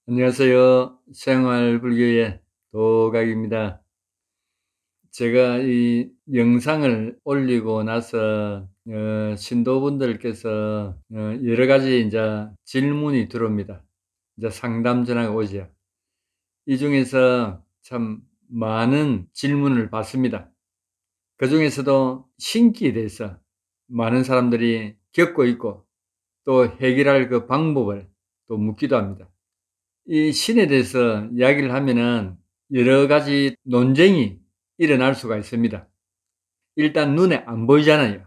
안녕하세요. 생활불교의 도각입니다. 제가 이 영상을 올리고 나서 신도분들께서 여러 가지 이제 질문이 들어옵니다. 이제 상담 전화가 오죠. 이 중에서 참 많은 질문을 받습니다. 그 중에서도 신기에 대해서 많은 사람들이 겪고 있고 또 해결할 그 방법을 또 묻기도 합니다. 이 신에 대해서 이야기를 하면은 여러 가지 논쟁이 일어날 수가 있습니다. 일단 눈에 안 보이잖아요.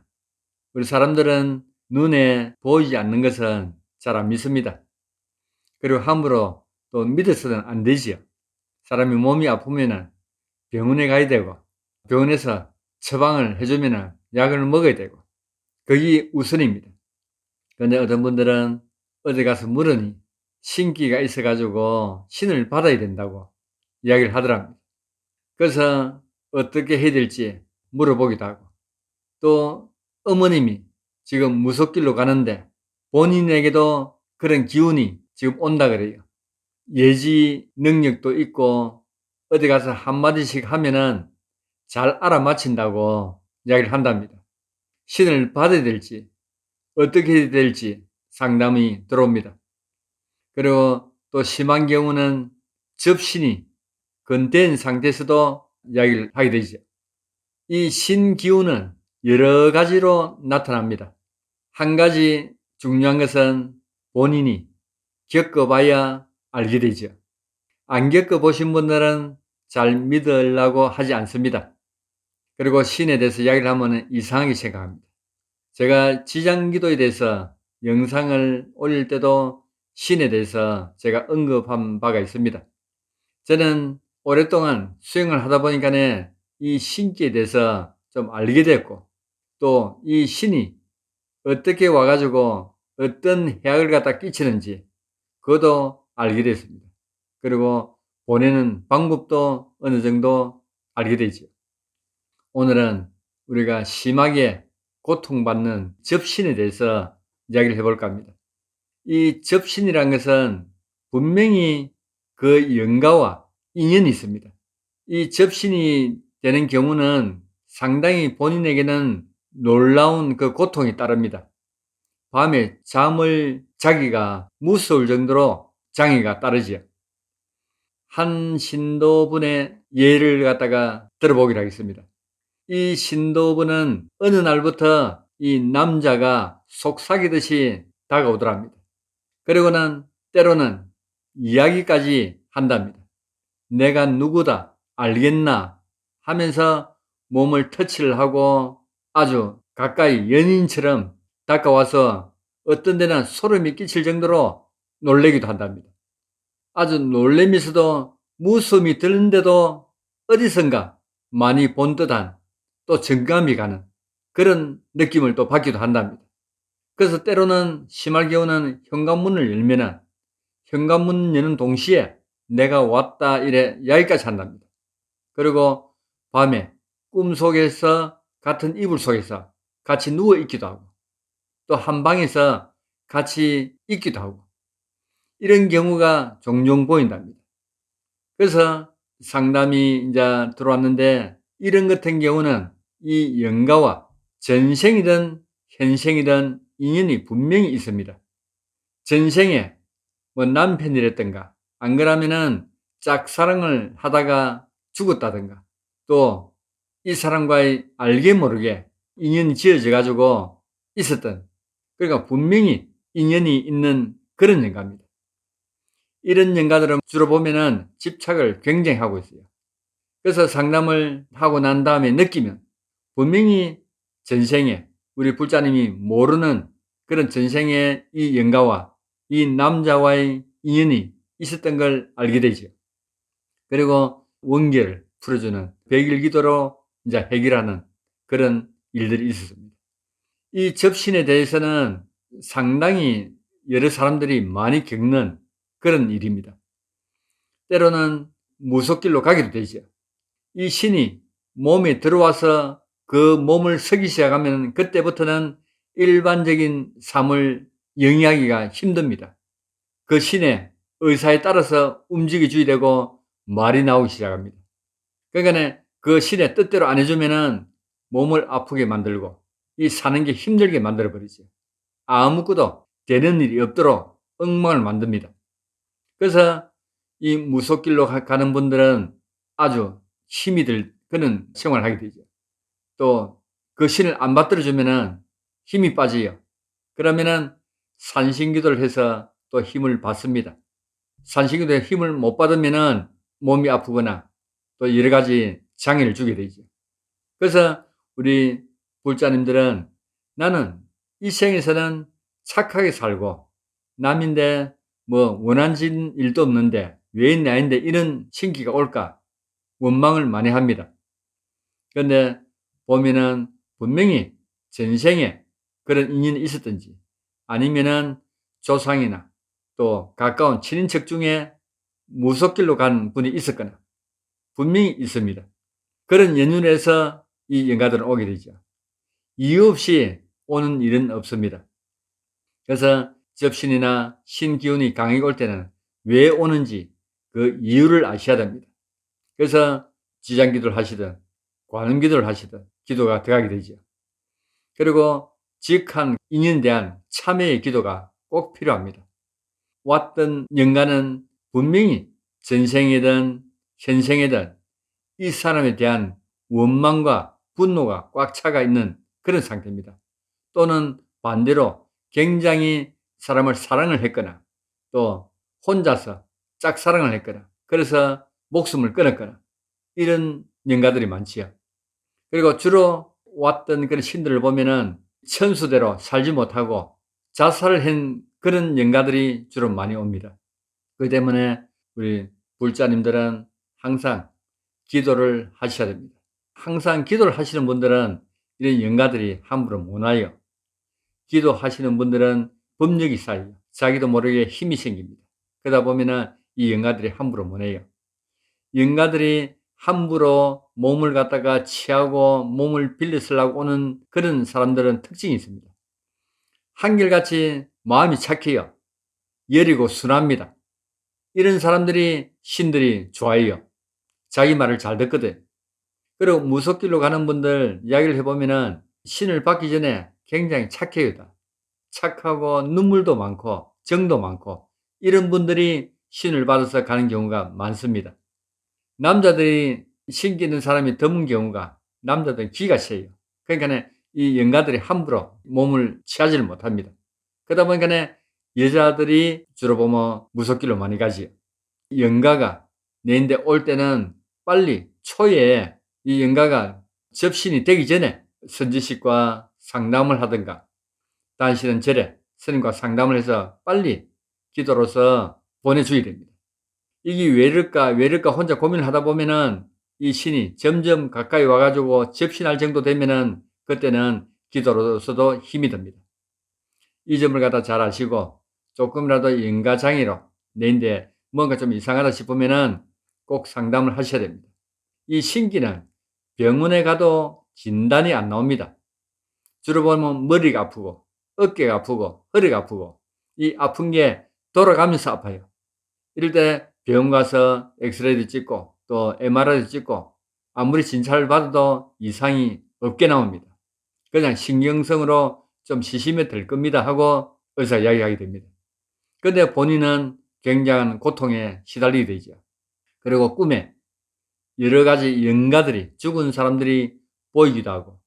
우리 사람들은 눈에 보이지 않는 것은 잘 안 믿습니다. 그리고 함부로 또 믿어서는 안 되지요. 사람이 몸이 아프면은 병원에 가야 되고, 병원에서 처방을 해주면은 약을 먹어야 되고, 그게 우선입니다. 그런데 어떤 분들은 어디 가서 물으니 신기가 있어가지고 신을 받아야 된다고 이야기를 하더랍니다. 그래서 어떻게 해야 될지 물어보기도 하고, 또 어머님이 지금 무속길로 가는데 본인에게도 그런 기운이 지금 온다 그래요. 예지 능력도 있고 어디 가서 한마디씩 하면은 잘 알아맞힌다고 이야기를 한답니다. 신을 받아야 될지 어떻게 해야 될지 상담이 들어옵니다. 그리고 또 심한 경우는 접신이 건된 상태에서도 이야기를 하게 되죠. 이 신기운은 여러 가지로 나타납니다. 한 가지 중요한 것은 본인이 겪어봐야 알게 되죠. 안 겪어보신 분들은 잘 믿으려고 하지 않습니다. 그리고 신에 대해서 이야기를 하면 이상하게 생각합니다. 제가 지장기도에 대해서 영상을 올릴 때도 신에 대해서 제가 언급한 바가 있습니다. 저는 오랫동안 수행을 하다 보니까 이 신기에 대해서 좀 알게 됐고, 또 이 신이 어떻게 와가지고 어떤 해악을 갖다 끼치는지 그것도 알게 됐습니다. 그리고 보내는 방법도 어느 정도 알게 되죠. 오늘은 우리가 심하게 고통받는 접신에 대해서 이야기를 해볼까 합니다. 이 접신이란 것은 분명히 그 영가와 인연이 있습니다. 이 접신이 되는 경우는 상당히 본인에게는 놀라운 그 고통이 따릅니다. 밤에 잠을 자기가 무서울 정도로 장애가 따르지요. 한 신도분의 예를 갖다가 들어보기로 하겠습니다. 이 신도분은 어느 날부터 이 남자가 속삭이듯이 다가오더랍니다. 그리고는 때로는 이야기까지 한답니다. 내가 누구다 알겠나 하면서 몸을 터치를 하고 아주 가까이 연인처럼 다가와서 어떤 데는 소름이 끼칠 정도로 놀래기도 한답니다. 아주 놀래면서도 무서움이 드는데도 어디선가 많이 본 듯한 또 정감이 가는 그런 느낌을 또 받기도 한답니다. 그래서 때로는 심할 경우는 현관문을 열면은 현관문 여는 동시에 내가 왔다 이래 이야기까지 한답니다. 그리고 밤에 꿈속에서 같은 이불 속에서 같이 누워 있기도 하고 또 한 방에서 같이 있기도 하고 이런 경우가 종종 보인답니다. 그래서 상담이 이제 들어왔는데 이런 같은 경우는 이 영가와 전생이든 현생이든 인연이 분명히 있습니다. 전생에 뭐 남편이랬던가 안 그러면은 짝사랑을 하다가 죽었다든가 또 이 사람과의 알게 모르게 인연이 지어져 가지고 있었던 그러니까 분명히 인연이 있는 그런 영가입니다. 이런 영가들은 주로 보면은 집착을 굉장히 하고 있어요. 그래서 상담을 하고 난 다음에 느끼면 분명히 전생에 우리 불자님이 모르는 그런 전생의 이 영가와 이 남자와의 인연이 있었던 걸 알게 되죠. 그리고 원결을 풀어주는 백일기도로 이제 해결하는 그런 일들이 있었습니다. 이 접신에 대해서는 상당히 여러 사람들이 많이 겪는 그런 일입니다. 때로는 무속길로 가기도 되죠. 이 신이 몸에 들어와서 그 몸을 서기 시작하면 그때부터는 일반적인 삶을 영위하기가 힘듭니다. 그 신의 의사에 따라서 움직여 줘야 되고 말이 나오기 시작합니다. 그러니까 그 신의 뜻대로 안 해주면은 몸을 아프게 만들고 이 사는 게 힘들게 만들어 버리죠. 아무것도 되는 일이 없도록 엉망을 만듭니다. 그래서 이 무속길로 가는 분들은 아주 힘이 들 그런 생활을 하게 되죠. 또 그 신을 안 받들어 주면은 힘이 빠져요. 그러면은 산신기도를 해서 또 힘을 받습니다. 산신기도에 힘을 못 받으면은 몸이 아프거나 또 여러 가지 장애를 주게 되죠. 그래서 우리 불자님들은 나는 이 생에서는 착하게 살고 남인데 뭐 원한진 일도 없는데 왜 나인데 이런 신기가 올까 원망을 많이 합니다. 그런데 보면은 분명히 전생에 그런 인연이 있었든지 아니면은 조상이나 또 가까운 친인척 중에 무속길로 간 분이 있었거나 분명히 있습니다. 그런 연륜에서 이 영가들은 오게 되죠. 이유 없이 오는 일은 없습니다. 그래서 접신이나 신기운이 강하게 올 때는 왜 오는지 그 이유를 아셔야 됩니다. 그래서 지장기도를 하시든 관음기도를 하시든 기도가 들어가게 되죠. 그리고 지극한 인연에 대한 참회의 기도가 꼭 필요합니다. 왔던 영가는 분명히 전생이든 현생이든 이 사람에 대한 원망과 분노가 꽉 차가 있는 그런 상태입니다. 또는 반대로 굉장히 사람을 사랑을 했거나 또 혼자서 짝사랑을 했거나 그래서 목숨을 끊었거나 이런 영가들이 많지요. 그리고 주로 왔던 그런 신들을 보면은 천수대로 살지 못하고 자살을 한 그런 영가들이 주로 많이 옵니다. 그 때문에 우리 불자님들은 항상 기도를 하셔야 됩니다. 항상 기도를 하시는 분들은 이런 영가들이 함부로 못 와요. 기도하시는 분들은 법력이 쌓여요. 자기도 모르게 힘이 생깁니다. 그러다 보면은 이 영가들이 함부로 못 해요. 영가들이 함부로 몸을 갖다가 취하고 몸을 빌려 쓰려고 오는 그런 사람들은 특징이 있습니다. 한결같이 마음이 착해요. 여리고 순합니다. 이런 사람들이 신들이 좋아해요. 자기 말을 잘 듣거든. 그리고 무속길로 가는 분들 이야기를 해보면은 신을 받기 전에 굉장히 착해요. 다. 착하고 눈물도 많고 정도 많고 이런 분들이 신을 받아서 가는 경우가 많습니다. 남자들이 신기 있는 사람이 드문 경우가 남자들은 기가 세요. 그러니까 이 영가들이 함부로 몸을 취하지를 못합니다. 그러다 보니까 여자들이 주로 보면 무속길로 많이 가지요. 영가가 내인데 올 때는 빨리 초에 이 영가가 접신이 되기 전에 선지식과 상담을 하든가 단신은 절에 스님과 상담을 해서 빨리 기도로서 보내줘야 됩니다. 이게 왜 이럴까 혼자 고민을 하다 보면은 이 신이 점점 가까이 와가지고 접신할 정도 되면은 그때는 기도로서도 힘이 듭니다. 이 점을 갖다 잘 아시고 조금이라도 영가장애로 내인데 뭔가 좀 이상하다 싶으면은 꼭 상담을 하셔야 됩니다. 이 신기는 병원에 가도 진단이 안 나옵니다. 주로 보면 머리가 아프고 어깨가 아프고 허리가 아프고 이 아픈 게 돌아가면서 아파요. 이럴 때 병원 가서 엑스레이도 찍고 또 MRI도 찍고 아무리 진찰을 받아도 이상이 없게 나옵니다. 그냥 신경성으로 좀 시시면 될 겁니다 하고 의사 이야기하게 됩니다. 근데 본인은 굉장한 고통에 시달리게 되죠. 그리고 꿈에 여러 가지 영가들이 죽은 사람들이 보이기도 하고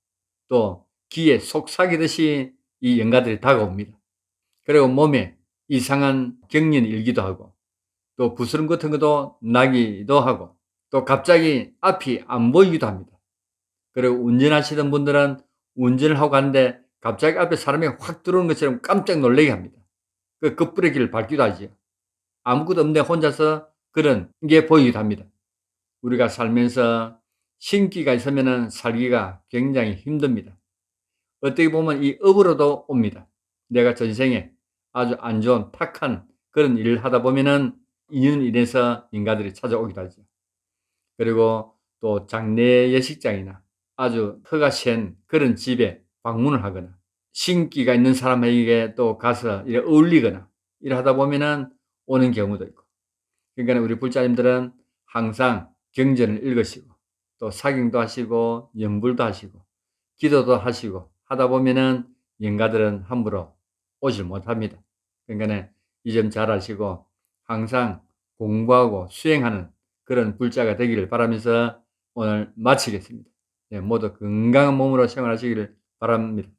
또 귀에 속삭이듯이 이 영가들이 다가옵니다. 그리고 몸에 이상한 경련이 일기도 하고 또 부스럼 같은 것도 나기도 하고 또 갑자기 앞이 안 보이기도 합니다. 그리고 운전하시던 분들은 운전을 하고 가는데 갑자기 앞에 사람이 확 들어오는 것처럼 깜짝 놀라게 합니다. 그 급브레이크를 밟기도 하지요. 아무것도 없는데 혼자서 그런 게 보이기도 합니다. 우리가 살면서 신기가 있으면 살기가 굉장히 힘듭니다. 어떻게 보면 이 업으로도 옵니다. 내가 전생에 아주 안 좋은 탁한 그런 일을 하다 보면은 인연 인해서 인가들이 찾아오기도 하죠. 그리고 또 장례 예식장이나 아주 허가 센 그런 집에 방문을 하거나 신기가 있는 사람에게 또 가서 이래 어울리거나 이래 하다 보면은 오는 경우도 있고 그러니까 우리 불자님들은 항상 경전을 읽으시고 또 사경도 하시고 연불도 하시고 기도도 하시고 하다 보면은 영가들은 함부로 오질 못합니다. 그러니까 이 점 잘 아시고 항상 공부하고 수행하는 그런 불자가 되기를 바라면서 오늘 마치겠습니다. 네, 모두 건강한 몸으로 생활하시기를 바랍니다.